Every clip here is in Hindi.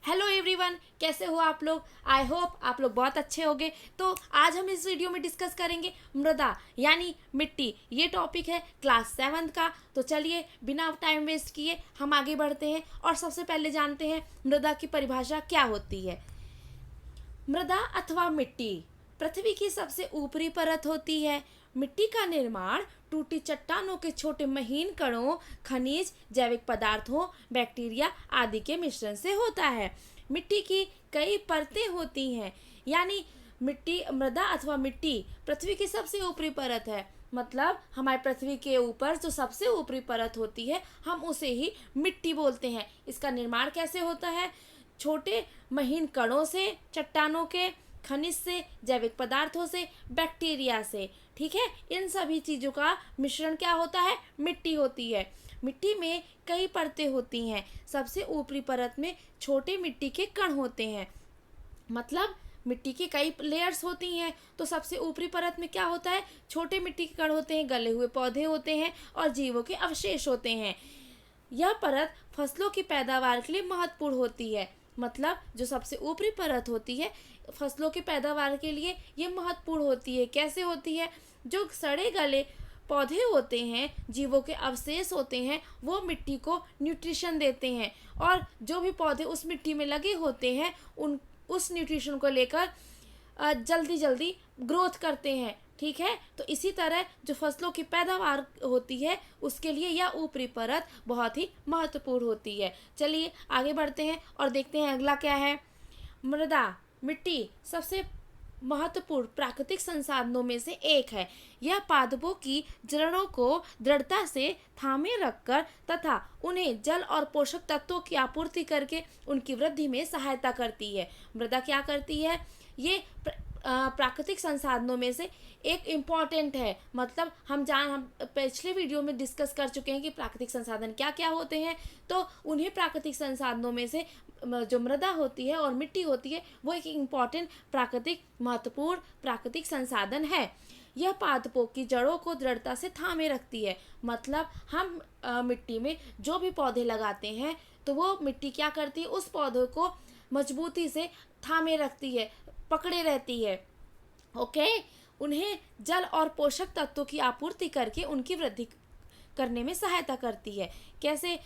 हेलो एवरीवन, कैसे हो आप लोग। आई होप आप लोग बहुत अच्छे होंगे। तो आज हम इस वीडियो में डिस्कस करेंगे मृदा यानी मिट्टी। ये टॉपिक है क्लास 7 का। तो चलिए बिना टाइम वेस्ट किए हम आगे बढ़ते हैं और सबसे पहले जानते हैं मृदा की परिभाषा क्या होती है। मृदा अथवा मिट्टी पृथ्वी की सबसे ऊपरी परत होती है। मिट्टी का निर्माण टूटी चट्टानों के छोटे महीन कणों, खनिज, जैविक पदार्थों, बैक्टीरिया आदि के मिश्रण से होता है। मिट्टी की कई परतें होती हैं, यानी मिट्टी मृदा अथवा मिट्टी पृथ्वी की सबसे ऊपरी परत है। मतलब हमारे पृथ्वी के ऊपर जो सबसे ऊपरी परत होती है हम उसे ही मिट्टी बोलते हैं। इसका निर्माण कैसे होता है? छोटे महीन कणों से, चट्टानों के, खनिज से, जैविक पदार्थों से, बैक्टीरिया से। ठीक है, इन सभी चीज़ों का मिश्रण क्या होता है? मिट्टी होती है। मिट्टी में कई परतें होती हैं। सबसे ऊपरी परत में छोटे मिट्टी के कण होते हैं। मतलब मिट्टी की कई लेयर्स होती हैं। तो सबसे ऊपरी परत में क्या होता है? छोटे मिट्टी के कण होते हैं, गले हुए पौधे होते हैं और जीवों के अवशेष होते हैं। यह परत फसलों की पैदावार के लिए महत्वपूर्ण होती है। मतलब जो सबसे ऊपरी परत होती है फसलों की पैदावार के लिए ये महत्वपूर्ण होती है। कैसे होती है? जो सड़े गले पौधे होते हैं, जीवों के अवशेष होते हैं, वो मिट्टी को न्यूट्रिशन देते हैं और जो भी पौधे उस मिट्टी में लगे होते हैं उन उस न्यूट्रिशन को लेकर जल्दी जल्दी ग्रोथ करते हैं। ठीक है, तो इसी तरह जो फसलों की पैदावार होती है उसके लिए यह ऊपरी परत बहुत ही महत्वपूर्ण होती है। चलिए आगे बढ़ते हैं और देखते हैं अगला क्या है। मृदा मिट्टी सबसे महत्वपूर्ण प्राकृतिक संसाधनों में से एक है। यह पादपों की जड़ों को दृढ़ता से थामे रखकर तथा उन्हें जल और पोषक तत्वों की आपूर्ति करके उनकी वृद्धि में सहायता करती है। मृदा क्या करती है? ये प्राकृतिक संसाधनों में से एक इम्पॉर्टेंट है। मतलब हम पिछले वीडियो में डिस्कस कर चुके हैं कि प्राकृतिक संसाधन क्या क्या होते हैं। तो उन्हीं प्राकृतिक संसाधनों में से जो मृदा होती है और मिट्टी होती है वो एक इम्पॉर्टेंट महत्वपूर्ण प्राकृतिक संसाधन है। यह पादपों की जड़ों को दृढ़ता से थामे रखती है। मतलब हम मिट्टी में जो भी पौधे लगाते हैं तो वो मिट्टी क्या करती है? उस पौधे को मजबूती से थामे रखती है, पकड़े रहती है। ओके, उन्हें जल और पोषक तत्वों की आपूर्ति करके उनकी वृद्धि करने में सहायता करती है। कैसे?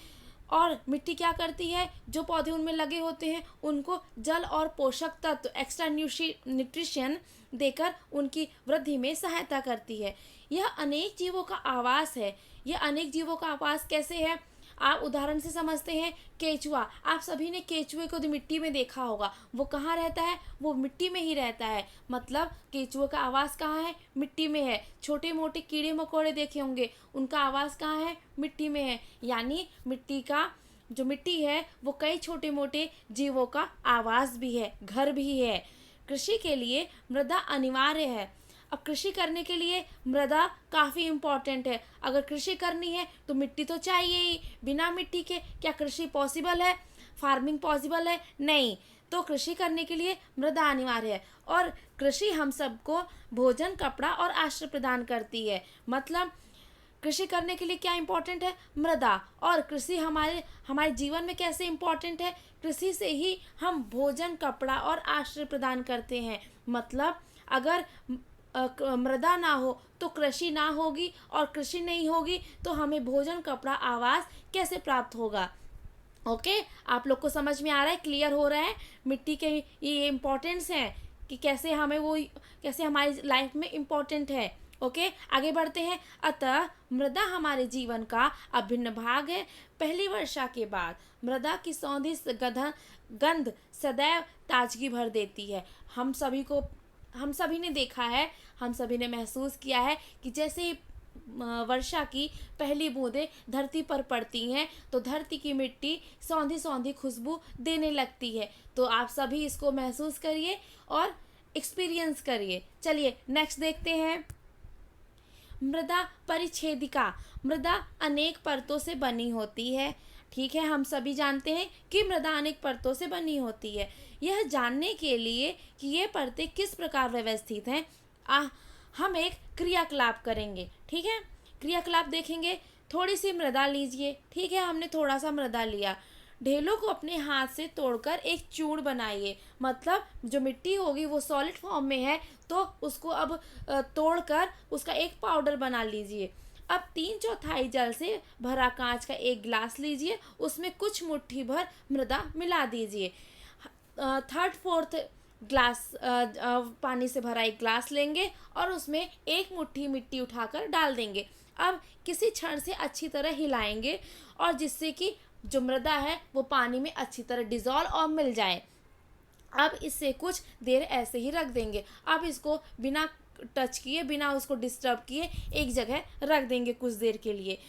और मिट्टी क्या करती है? जो पौधे उनमें लगे होते हैं उनको जल और पोषक तत्व एक्स्ट्रा न्यूट्रिशन देकर उनकी वृद्धि में सहायता करती है। यह अनेक जीवों का आवास है। यह अनेक जीवों का आवास कैसे है? आप उदाहरण से समझते हैं। केचुआ, आप सभी ने केचुए को मिट्टी में देखा होगा। वो कहाँ रहता है? वो मिट्टी में ही रहता है। मतलब केचुए का आवास कहाँ है? मिट्टी में है। छोटे मोटे कीड़े मकोड़े देखे होंगे, उनका आवास कहाँ है? मिट्टी में है। यानी जो मिट्टी है वो कई छोटे मोटे जीवों का आवास भी है, घर भी है। कृषि के लिए मृदा अनिवार्य है। अब कृषि करने के लिए मृदा काफ़ी इम्पॉर्टेंट है। अगर कृषि करनी है तो मिट्टी तो चाहिए ही। बिना मिट्टी के क्या कृषि पॉसिबल है? फार्मिंग पॉसिबल है? नहीं। तो कृषि करने के लिए मृदा अनिवार्य है। और कृषि हम सबको भोजन, कपड़ा और आश्रय प्रदान करती है। मतलब कृषि करने के लिए क्या इम्पोर्टेंट है? मृदा। और कृषि हमारे हमारे जीवन में कैसे इम्पोर्टेंट है? कृषि से ही हम भोजन, कपड़ा और आश्रय प्रदान करते हैं। मतलब अगर मृदा ना हो तो कृषि ना होगी और कृषि नहीं होगी तो हमें भोजन, कपड़ा, आवास कैसे प्राप्त होगा? ओके, आप लोग को समझ में आ रहा है? क्लियर हो रहा है? मिट्टी के ये इम्पोर्टेंस हैं कि कैसे हमारी लाइफ में इम्पोर्टेंट है। ओके, आगे बढ़ते हैं। अतः मृदा हमारे जीवन का अभिन्न भाग है। पहली वर्षा के बाद मृदा की सौंधी गंध सदैव ताजगी भर देती है। हम सभी ने देखा है, हम सभी ने महसूस किया है कि जैसे ही वर्षा की पहली बूंदें धरती पर पड़ती हैं तो धरती की मिट्टी सौंधी सौंधी खुशबू देने लगती है। तो आप सभी इसको महसूस करिए और एक्सपीरियंस करिए। चलिए नेक्स्ट देखते हैं। मृदा परिच्छेदिका। मृदा अनेक परतों से बनी होती है। ठीक है, हम सभी जानते हैं कि मृदा अनेक परतों से बनी होती है। यह जानने के लिए कि ये परतें किस प्रकार व्यवस्थित हैं हम एक क्रियाकलाप करेंगे। ठीक है, क्रियाकलाप देखेंगे। थोड़ी सी मृदा लीजिए। ठीक है, हमने थोड़ा सा मृदा लिया। ढेलों को अपने हाथ से तोड़कर एक चूर्ण बनाइए। मतलब जो मिट्टी होगी वो सॉलिड फॉर्म में है, तो उसको अब तोड़कर उसका एक पाउडर बना लीजिए। अब 3/4 जल से भरा कांच का एक गिलास लीजिए, उसमें कुछ मुट्ठी भर मृदा मिला दीजिए। 3/4 ग्लास पानी से भरा एक ग्लास लेंगे और उसमें एक मुट्ठी मिट्टी उठाकर डाल देंगे। अब किसी छड़ से अच्छी तरह हिलाएंगे और जिससे कि जो मृदा है वो पानी में अच्छी तरह डिज़ोल्व और मिल जाए। अब इसे कुछ देर ऐसे ही रख देंगे। अब इसको बिना टच किए, बिना उसको डिस्टर्ब किए एक जगह रख देंगे कुछ देर के लिए।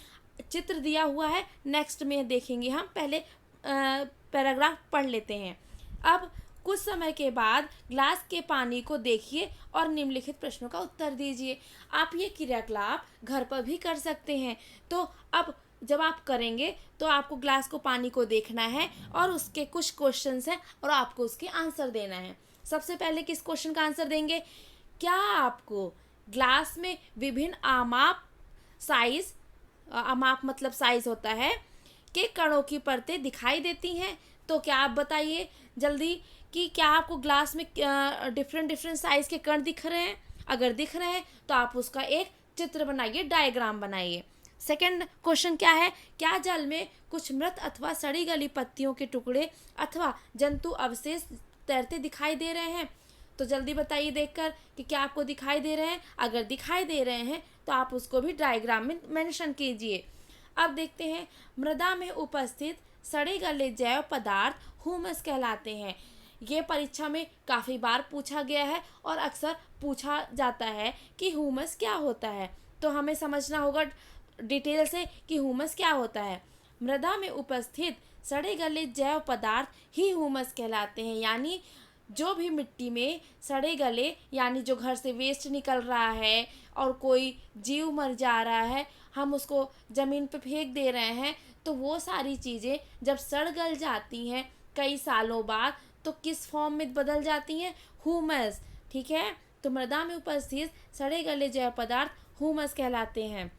चित्र दिया हुआ है, नेक्स्ट में देखेंगे हम। पहले पैराग्राफ पढ़ लेते हैं। अब कुछ समय के बाद ग्लास के पानी को देखिए और निम्नलिखित प्रश्नों का उत्तर दीजिए। आप ये क्रियाकलाप घर पर भी कर सकते हैं। तो अब जब आप करेंगे तो आपको ग्लास को पानी को देखना है और उसके कुछ क्वेश्चंस हैं और आपको उसके आंसर देना है। सबसे पहले किस क्वेश्चन का आंसर देंगे? क्या आपको ग्लास में विभिन्न आमाप साइज, आमाप मतलब साइज होता है, के कणों की परतें दिखाई देती हैं? तो क्या आप बताइए जल्दी कि क्या आपको ग्लास में डिफरेंट साइज के कण दिख रहे हैं? अगर दिख रहे हैं तो आप उसका एक चित्र बनाइए, डायग्राम बनाइए। सेकंड क्वेश्चन क्या है? क्या जल में कुछ मृत अथवा सड़ी गली पत्तियों के टुकड़े अथवा जंतु अवशेष तैरते दिखाई दे रहे हैं? तो जल्दी बताइए देखकर कि क्या आपको दिखाई दे रहे हैं। अगर दिखाई दे रहे हैं तो आप उसको भी डायग्राम में मेंशन कीजिए। अब देखते हैं, मृदा में उपस्थित सड़े गले जैव पदार्थ ह्यूमस कहलाते हैं। ये परीक्षा में काफ़ी बार पूछा गया है और अक्सर पूछा जाता है कि ह्यूमस क्या होता है। तो हमें समझना होगा डिटेल से कि ह्यूमस क्या होता है। मृदा में उपस्थित सड़े गले जैव पदार्थ ही ह्यूमस कहलाते हैं। यानी जो भी मिट्टी में सड़े गले, यानी जो घर से वेस्ट निकल रहा है और कोई जीव मर जा रहा है, हम उसको ज़मीन पे फेंक दे रहे हैं, तो वो सारी चीज़ें जब सड़ गल जाती हैं कई सालों बाद तो किस फॉर्म में बदल जाती हैं? ह्यूमस। ठीक है, तो मृदा में उपस्थित सड़े गले जैव पदार्थ ह्यूमस कहलाते हैं।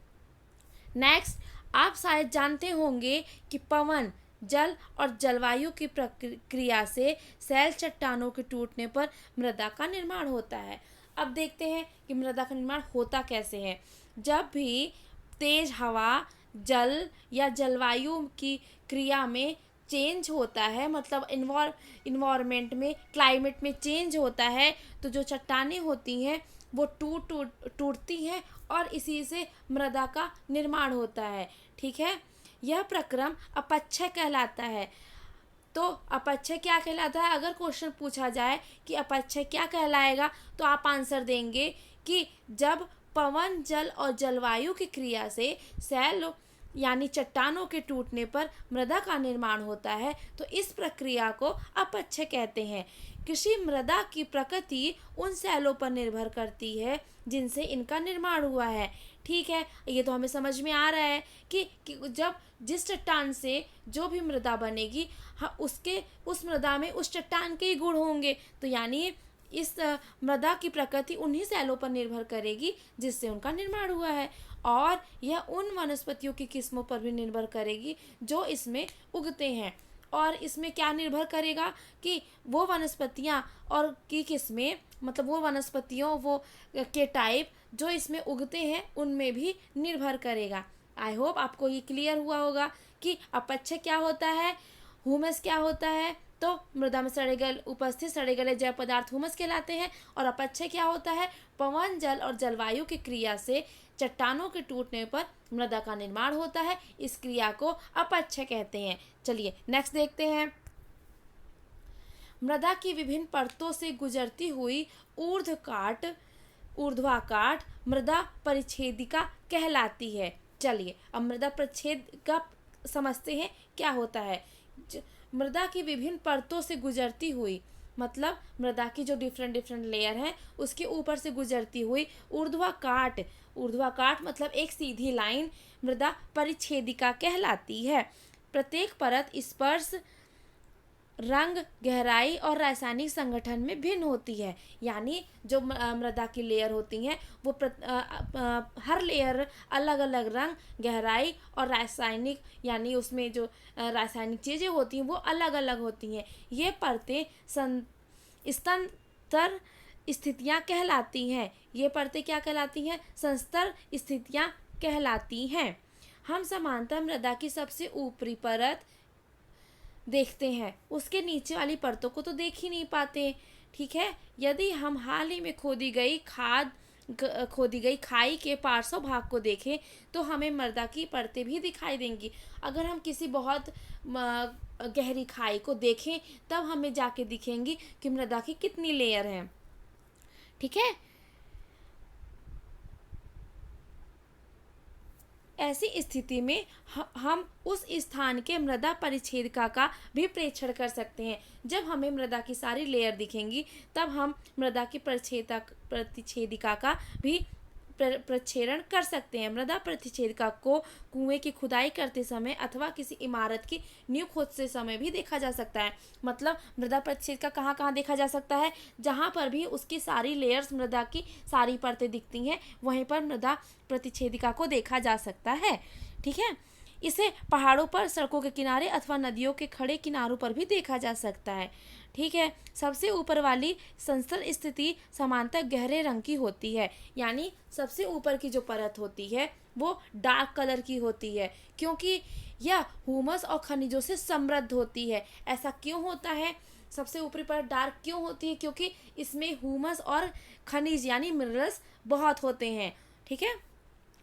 नेक्स्ट, आप शायद जानते होंगे कि पवन, जल और जलवायु की प्रक्रिया से सैल चट्टानों के टूटने पर मृदा का निर्माण होता है। अब देखते हैं कि मृदा का निर्माण होता कैसे है। जब भी तेज हवा, जल या जलवायु की क्रिया में चेंज होता है, मतलब इन्वायरमेंट में, क्लाइमेट में चेंज होता है, तो जो चट्टानें होती हैं वो टूटती हैं और इसी से मृदा का निर्माण होता है। ठीक है, यह प्रक्रम अपक्षय कहलाता है। तो अपक्षय क्या कहलाता है? अगर क्वेश्चन पूछा जाए कि अपक्षय क्या कहलाएगा, तो आप आंसर देंगे कि जब पवन, जल और जलवायु की क्रिया से सैल यानी चट्टानों के टूटने पर मृदा का निर्माण होता है, तो इस प्रक्रिया को अपक्षय कहते हैं। कृषि मृदा की प्रकृति उन सैलों पर निर्भर करती है जिनसे इनका निर्माण हुआ है। ठीक है, ये तो हमें समझ में आ रहा है कि जब जिस चट्टान से जो भी मृदा बनेगी, हाँ, उस मृदा में उस चट्टान के ही गुण होंगे। तो यानी इस मृदा की प्रकृति उन्हीं सैलों पर निर्भर करेगी जिससे उनका निर्माण हुआ है, और यह उन वनस्पतियों की किस्मों पर भी निर्भर करेगी जो इसमें उगते हैं। और इसमें क्या निर्भर करेगा कि वो वनस्पतियाँ और की किस्में, मतलब वो वनस्पतियों वो के टाइप जो इसमें उगते हैं उनमें भी निर्भर करेगा। आई होप आपको ये क्लियर हुआ होगा कि अपक्षय क्या होता है, ह्यूमस क्या होता है। तो मृदा में उपस्थित सड़े गले जैव पदार्थ ह्यूमस कहलाते हैं, और अपक्षय क्या होता है? पवन, जल और जलवायु की क्रिया से चट्टानों के टूटने पर मृदा का निर्माण होता है। इस क्रिया को अपक्षय कहते हैं। चलिए नेक्स्ट देखते हैं। मृदा की विभिन्न परतों से गुजरती हुई ऊर्ध्वाकाट मृदा परिच्छेदिका कहलाती है। चलिए अब मृदा परिच्छेदिका समझते हैं क्या होता है। मृदा की विभिन्न परतों से गुजरती हुई, मतलब मृदा की जो डिफरेंट लेयर हैं उसके ऊपर से गुजरती हुई ऊर्ध्वाकाट मतलब एक सीधी लाइन मृदा परिच्छेदिका कहलाती है। प्रत्येक परत स्पर्श रंग, गहराई और रासायनिक संगठन में भिन्न होती है। यानी जो मृदा की लेयर होती हैं वो हर लेयर अलग अलग रंग, गहराई और रासायनिक यानी उसमें जो रासायनिक चीज़ें होती हैं वो अलग अलग होती हैं। ये परतें स्तंतर स्थितियाँ कहलाती हैं। ये परतें क्या कहलाती हैं? संस्तर स्थितियाँ कहलाती हैं। हम समांतर मृदा की सबसे ऊपरी परत देखते हैं, उसके नीचे वाली परतों को तो देख ही नहीं पाते। ठीक है, यदि हम हाल ही में खोदी गई खाई के पार्श्व भाग को देखें तो हमें मृदा की परतें भी दिखाई देंगी। अगर हम किसी बहुत गहरी खाई को देखें तब हमें जाके दिखेंगी कि मृदा की कितनी लेयर हैं। ठीक है, ऐसी स्थिति में हम उस स्थान के मृदा परिच्छेदिका का भी प्रेक्षण कर सकते हैं। जब हमें मृदा की सारी लेयर दिखेंगी तब हम मृदा की प्रतिच्छेदिका का भी प्रक्षेपण कर सकते हैं। मृदा प्रतिच्छेदिका को कुएं की खुदाई करते समय अथवा किसी इमारत की नींव खोदते समय भी देखा जा सकता है। मतलब मृदा प्रतिच्छेदिका कहाँ कहाँ देखा जा सकता है? जहाँ पर भी उसकी सारी लेयर्स, मृदा की सारी परतें दिखती हैं, वहीं पर मृदा प्रतिच्छेदिका को देखा जा सकता है। ठीक है, इसे पहाड़ों पर, सड़कों के किनारे अथवा नदियों के खड़े किनारों पर भी देखा जा सकता है। ठीक है, सबसे ऊपर वाली संस्तर स्थिति समांतर गहरे रंग की होती है। यानी सबसे ऊपर की जो परत होती है वो डार्क कलर की होती है, क्योंकि यह ह्यूमस और खनिजों से समृद्ध होती है। ऐसा क्यों होता है? सबसे ऊपरी परत डार्क क्यों होती है? क्योंकि इसमें ह्यूमस और खनिज यानी मिनरल्स बहुत होते हैं। ठीक है,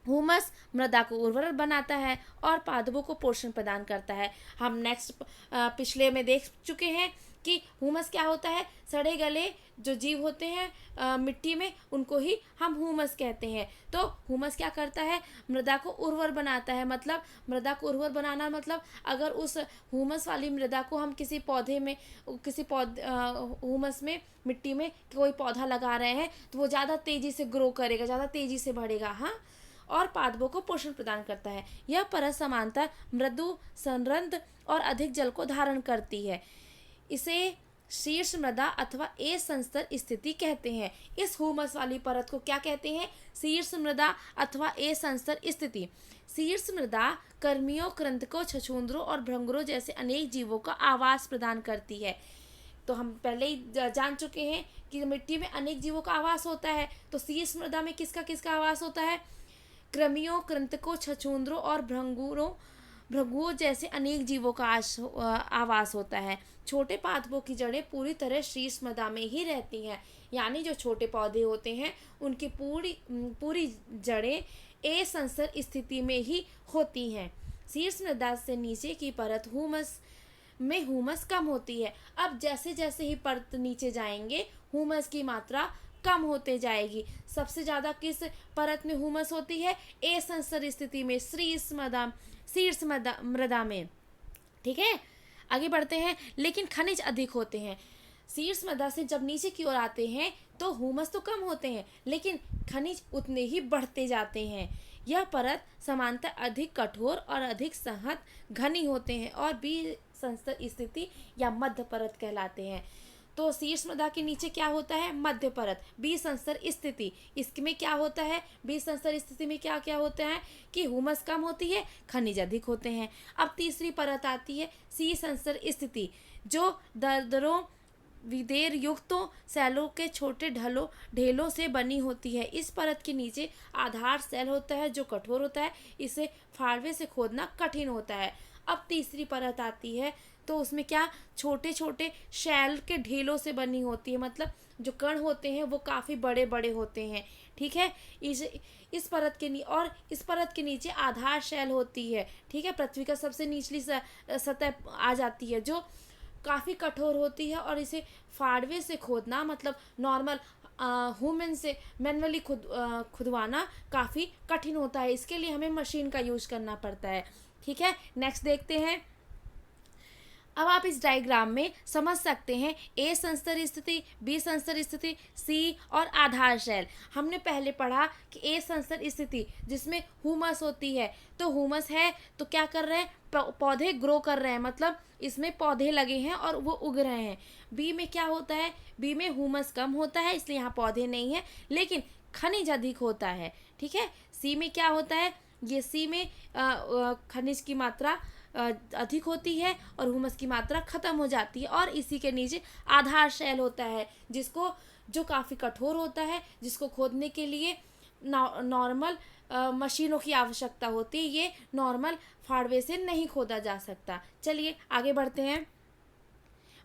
ह्यूमस मृदा को उर्वर बनाता है और पादपों को पोषण प्रदान करता है। हम नेक्स्ट पिछले में देख चुके हैं कि ह्यूमस क्या होता है? सड़े गले जो जीव होते हैं मिट्टी में, उनको ही हम ह्यूमस कहते हैं। तो ह्यूमस क्या करता है? मृदा को उर्वर बनाता है। मतलब मृदा को उर्वर बनाना मतलब अगर उस ह्यूमस वाली मृदा को हम किसी पौधे में, ह्यूमस में, मिट्टी में कोई पौधा लगा रहे हैं तो वो ज़्यादा तेज़ी से ग्रो करेगा, ज़्यादा तेज़ी से बढ़ेगा। हाँ, और पादपों को पोषण प्रदान करता है। यह परत समांतर, मृदु, संरंध्र और अधिक जल को धारण करती है। इसे शीर्ष मृदा अथवा ए संस्तर स्थिति कहते हैं। इस ह्यूमस वाली परत को क्या कहते हैं? शीर्ष मृदा अथवा ए संस्तर स्थिति। शीर्ष मृदा कर्मियों, कृंतकों, छछूंदरों और भृंगुरों जैसे अनेक जीवों का आवास प्रदान करती है। तो हम पहले ही जान चुके हैं कि मिट्टी में अनेक जीवों का आवास होता है। तो शीर्ष मृदा में किसका किसका आवास होता है? कृमियों, कृंतकों, छछूंदरों और भृंगुओं जैसे अनेक जीवों का आवास होता है। छोटे पादपों की जड़ें पूरी तरह शीर्ष मृदा में ही रहती हैं। यानी जो छोटे पौधे होते हैं उनकी पूरी जड़ें ए संस्तर स्थिति में ही होती हैं। शीर्ष मृदा से नीचे की परत ह्यूमस कम होती है। अब जैसे जैसे ही परत नीचे जाएंगे ह्यूमस की मात्रा कम होते जाएगी। सबसे ज़्यादा किस परत में ह्यूमस होती है? ए संस्तर स्थिति में, शीर्ष मृदा में। ठीक है, आगे बढ़ते हैं। लेकिन खनिज अधिक होते हैं। शीर्ष मृदा से जब नीचे की ओर आते हैं तो ह्यूमस तो कम होते हैं लेकिन खनिज उतने ही बढ़ते जाते हैं। यह परत समांतर अधिक कठोर और अधिक सहत घनी होते हैं और बी संस्तर स्थिति या मध्य परत कहलाते हैं। तो शीर्ष मृदा के नीचे क्या होता है? मध्य परत, बी संस्तर स्थिति। इसमें क्या होता है? बी संस्तर स्थिति में क्या क्या होता है कि ह्यूमस कम होती है, खनिज अधिक होते हैं। अब तीसरी परत आती है सी संस्तर स्थिति, जो दरदरों, विदेर युक्तों, सेलों के छोटे ढेलों से बनी होती है। इस परत के नीचे आधार सेल होता है जो कठोर होता है, इसे फाड़वे से खोदना कठिन होता है। अब तीसरी परत आती है तो उसमें क्या, छोटे छोटे शैल के ढेलों से बनी होती है। मतलब जो कण होते हैं वो काफ़ी बड़े बड़े होते हैं। ठीक है, इस परत के नीचे आधार शैल होती है। ठीक है, पृथ्वी का सबसे निचली सतह आ जाती है जो काफ़ी कठोर होती है और इसे फाड़वे से खोदना मतलब नॉर्मल ह्यूमन से मैनुअली खुदवाना काफ़ी कठिन होता है। इसके लिए हमें मशीन का यूज करना पड़ता है। ठीक है, नेक्स्ट देखते हैं। अब आप इस डायग्राम में समझ सकते हैं ए संस्तर स्थिति, बी संस्तर स्थिति, सी और आधार शैल। हमने पहले पढ़ा कि ए संस्तर स्थिति जिसमें ह्यूमस होती है, तो ह्यूमस है तो क्या कर रहे हैं, पौधे ग्रो कर रहे हैं, मतलब इसमें पौधे लगे हैं और वो उग रहे हैं। बी में क्या होता है, बी में ह्यूमस कम होता है इसलिए यहाँ पौधे नहीं है, लेकिन खनिज अधिक होता है। ठीक है। सी में क्या होता है, ये सी में खनिज की मात्रा अधिक होती है और ह्यूमस की मात्रा खत्म हो जाती है। और इसी के नीचे आधार शैल होता है जो काफ़ी कठोर होता है, जिसको खोदने के लिए नॉर्मल मशीनों की आवश्यकता होती है। ये नॉर्मल फाड़वे से नहीं खोदा जा सकता। चलिए आगे बढ़ते हैं।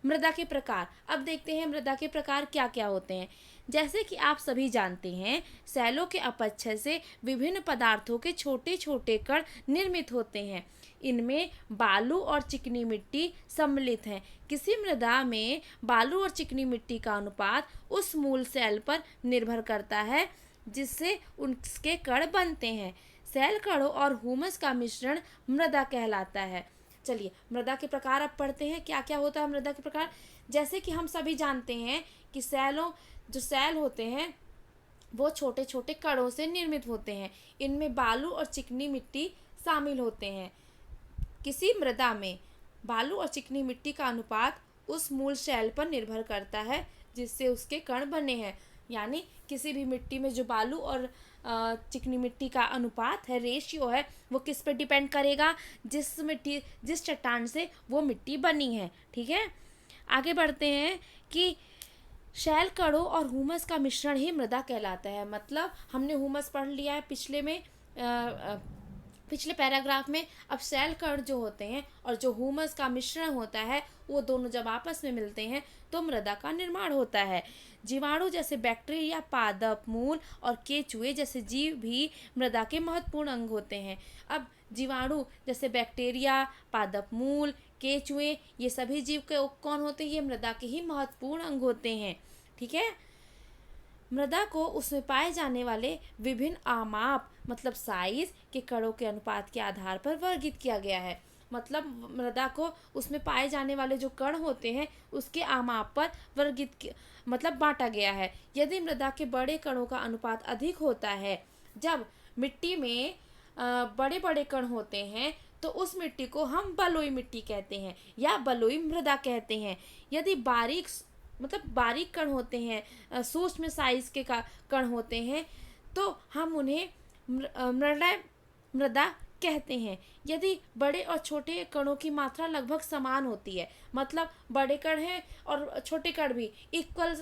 मृदा के प्रकार। अब देखते हैं मृदा के प्रकार क्या क्या होते हैं। जैसे कि आप सभी जानते हैं, सैलों के अपक्षय से विभिन्न पदार्थों के छोटे छोटे कण निर्मित होते हैं। इनमें बालू और चिकनी मिट्टी सम्मिलित हैं। किसी मृदा में बालू और चिकनी मिट्टी का अनुपात उस मूल सेल पर निर्भर करता है जिससे उसके कण बनते हैं। सेल कणों और ह्यूमस का मिश्रण मृदा कहलाता है। चलिए मृदा के प्रकार अब पढ़ते हैं, क्या क्या होता है मृदा के प्रकार। जैसे कि हम सभी जानते हैं कि जो सेल होते हैं वो छोटे छोटे कणों से निर्मित होते हैं। इनमें बालू और चिकनी मिट्टी शामिल होते हैं। किसी मृदा में बालू और चिकनी मिट्टी का अनुपात उस मूल सेल पर निर्भर करता है जिससे उसके कण बने हैं। यानी किसी भी मिट्टी में जो बालू और चिकनी मिट्टी का अनुपात है, रेशियो है, वो किस पे डिपेंड करेगा, जिस चट्टान से वो मिट्टी बनी है। ठीक है। आगे बढ़ते हैं कि शैल कणों और ह्यूमस का मिश्रण ही मृदा कहलाता है। मतलब हमने ह्यूमस पढ़ लिया है पिछले पैराग्राफ में। अब शैल कण जो होते हैं और जो ह्यूमस का मिश्रण होता है, वो दोनों जब आपस में मिलते हैं तो मृदा का निर्माण होता है। जीवाणु जैसे बैक्टीरिया, पादप, मूल और केंचुए जैसे जीव भी मृदा के महत्वपूर्ण अंग होते हैं। अब जीवाणु जैसे बैक्टीरिया, पादप, मूल, केंचुए, ये सभी जीव के कौन होते हैं, ये मृदा के ही महत्वपूर्ण अंग होते हैं। ठीक है। मृदा को उसमें पाए जाने वाले विभिन्न आमाप मतलब साइज के कणों के अनुपात के आधार पर वर्गीकृत किया गया है। मतलब मृदा को उसमें पाए जाने वाले जो कण होते हैं उसके आमाप पर मतलब बांटा गया है। यदि मृदा के बड़े कणों का अनुपात अधिक होता है, जब मिट्टी में बड़े बड़े कण होते हैं तो उस मिट्टी को हम बलुई मिट्टी कहते हैं या बलुई मृदा कहते हैं। यदि बारीक कण होते हैं, सूक्ष्म साइज के कण होते हैं, तो हम उन्हें मृदा कहते हैं। यदि बड़े और छोटे कणों की मात्रा लगभग समान होती है, मतलब बड़े कण हैं और छोटे कण भी इक्वल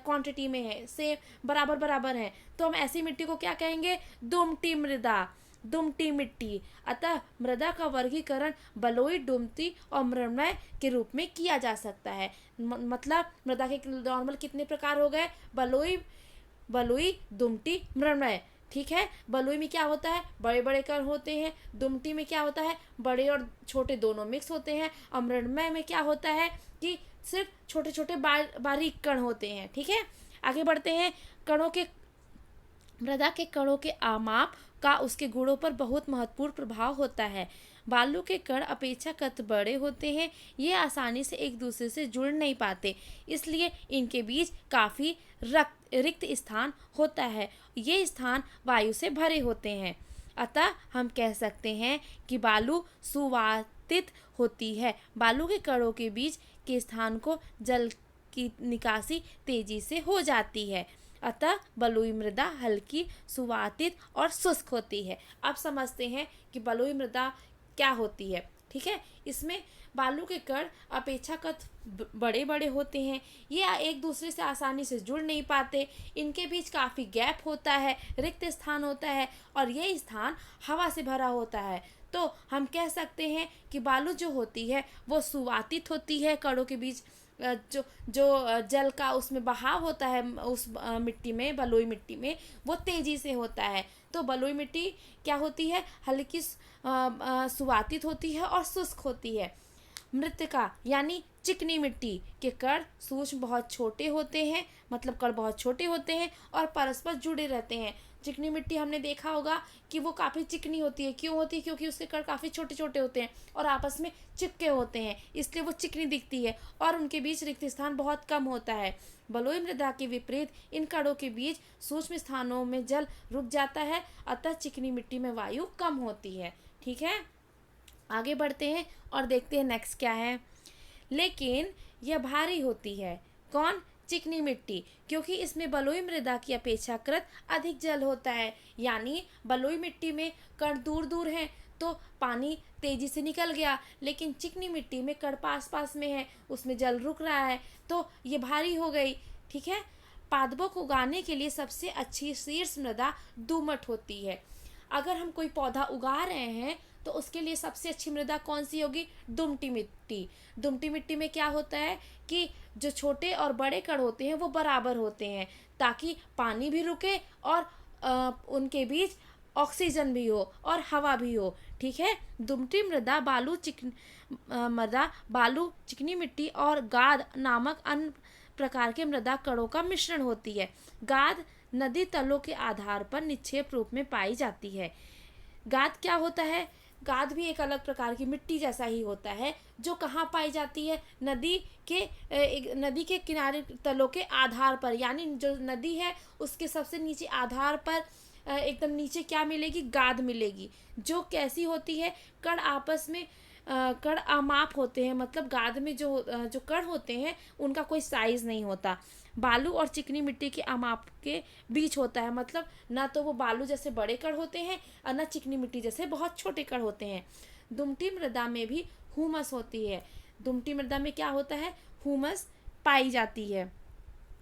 क्वांटिटी में है, से बराबर हैं, तो हम ऐसी मिट्टी को क्या कहेंगे, दुमटी मृदा, दुमटी मिट्टी। अतः मृदा का वर्गीकरण बलुई, दुमटी और मृण्मय के रूप में किया जा सकता है। मतलब मृदा के नॉर्मल कितने प्रकार हो गए, बलुई, दुमटी, मृण्मय। ठीक है। बलुई में क्या होता है, बड़े बड़े कण होते हैं। दुमटी में क्या होता है, बड़े और छोटे दोनों मिक्स होते हैं। और मृण्मय में क्या होता है कि सिर्फ छोटे छोटे बारीक कण होते हैं। ठीक है। आगे बढ़ते हैं। मृदा के कणों के आमाप का उसके गुणों पर बहुत महत्वपूर्ण प्रभाव होता है। बालू के कण अपेक्षाकृत बड़े होते हैं। ये आसानी से एक दूसरे से जुड़ नहीं पाते, इसलिए इनके बीच काफ़ी रिक्त स्थान होता है। ये स्थान वायु से भरे होते हैं। अतः हम कह सकते हैं कि बालू सुवातित होती है। बालू के कणों के बीच के स्थान को जल की निकासी तेजी से हो जाती है। अतः बलुई मृदा हल्की, सुवातित और शुष्क होती है। अब समझते हैं कि बलुई मृदा क्या होती है। ठीक है। इसमें बालू के कण अपेक्षाकृत बड़े बड़े होते हैं। ये एक दूसरे से आसानी से जुड़ नहीं पाते। इनके बीच काफ़ी गैप होता है, रिक्त स्थान होता है और ये स्थान हवा से भरा होता है। तो हम कह सकते हैं कि बालू जो होती है वो सुवातित होती है। कणों के बीच जो जल का उसमें बहाव होता है उस मिट्टी में, बलुई मिट्टी में, वो तेजी से होता है। तो बलुई मिट्टी क्या होती है, हल्की सुवातित होती है और शुष्क होती है। मृत्तिका यानी चिकनी मिट्टी के कण सूक्ष्म बहुत छोटे होते हैं, मतलब कण बहुत छोटे होते हैं और परस्पर जुड़े रहते हैं। चिकनी मिट्टी हमने देखा होगा कि वो काफ़ी चिकनी होती है। क्यों होती है? क्योंकि उसके कण काफ़ी छोटे छोटे होते हैं और आपस में चिपके होते हैं, इसलिए वो चिकनी दिखती है और उनके बीच रिक्त स्थान बहुत कम होता है। बलुई मृदा के विपरीत इन कणों के बीच सूक्ष्म स्थानों में जल रुक जाता है, अतः चिकनी मिट्टी में वायु कम होती है। ठीक है, आगे बढ़ते हैं और देखते हैं नेक्स्ट क्या है। लेकिन यह भारी होती है। कौन? चिकनी मिट्टी, क्योंकि इसमें बलुई मृदा की अपेक्षाकृत अधिक जल होता है। यानी बलुई मिट्टी में कण दूर दूर हैं तो पानी तेजी से निकल गया, लेकिन चिकनी मिट्टी में कण पास पास में है, उसमें जल रुक रहा है, तो ये भारी हो गई। ठीक है, पादपों को उगाने के लिए सबसे अच्छी शीर्ष मृदा दोमट होती है। अगर हम कोई पौधा उगा रहे हैं तो उसके लिए सबसे अच्छी मृदा कौन सी होगी? दुमटी मिट्टी। दुमटी मिट्टी में क्या होता है कि जो छोटे और बड़े कण होते हैं वो बराबर होते हैं, ताकि पानी भी रुके और उनके बीच ऑक्सीजन भी हो और हवा भी हो। ठीक है, दुमटी मृदा बालू, चिकनी मिट्टी और गाद नामक अन्य प्रकार के मृदा कणों का मिश्रण होती है। गाद नदी तलों के आधार पर निक्षेप रूप में पाई जाती है। गाद क्या होता है? गाद भी एक अलग प्रकार की मिट्टी जैसा ही होता है, जो कहाँ पाई जाती है? नदी के किनारे तलों के आधार पर, यानी जो नदी है उसके सबसे नीचे आधार पर एकदम नीचे क्या मिलेगी? गाद मिलेगी, जो कैसी होती है? कण आपस में कण अमाप होते हैं, मतलब गाद में जो कण होते हैं उनका कोई साइज नहीं होता। बालू और चिकनी मिट्टी के अमाप के बीच होता है, मतलब ना तो वो बालू जैसे बड़े कण होते हैं और ना चिकनी मिट्टी जैसे बहुत छोटे कण होते हैं। दुमटी मृदा में भी हुमस होती है। दुमटी मृदा में क्या होता है? हुमस पाई जाती है।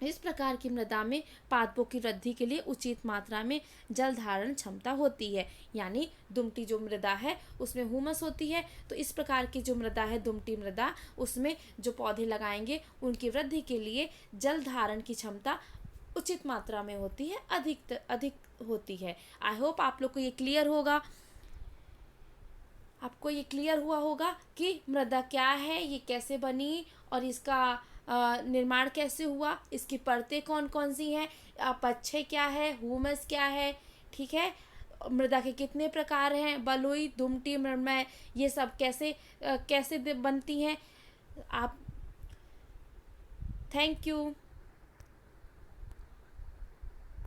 इस प्रकार की मृदा में पादपों की वृद्धि के लिए उचित मात्रा में जल धारण क्षमता होती है। यानी दुमटी जो मृदा है उसमें हुमस होती है, तो इस प्रकार की जो मृदा है दुमटी मृदा, उसमें जो पौधे लगाएंगे उनकी वृद्धि के लिए जल धारण की क्षमता उचित मात्रा में होती है, अधिक होती है। आई होप आप लोग को ये क्लियर होगा, आपको ये क्लियर हुआ होगा कि मृदा क्या है, ये कैसे बनी और इसका निर्माण कैसे हुआ, इसकी परतें कौन कौन सी हैं, अपक्षय क्या है, हुमस क्या है। ठीक है, मृदा के कितने प्रकार हैं, बलुई, दुमटी, मृण्मय, ये सब कैसे बनती हैं। आप थैंक यू।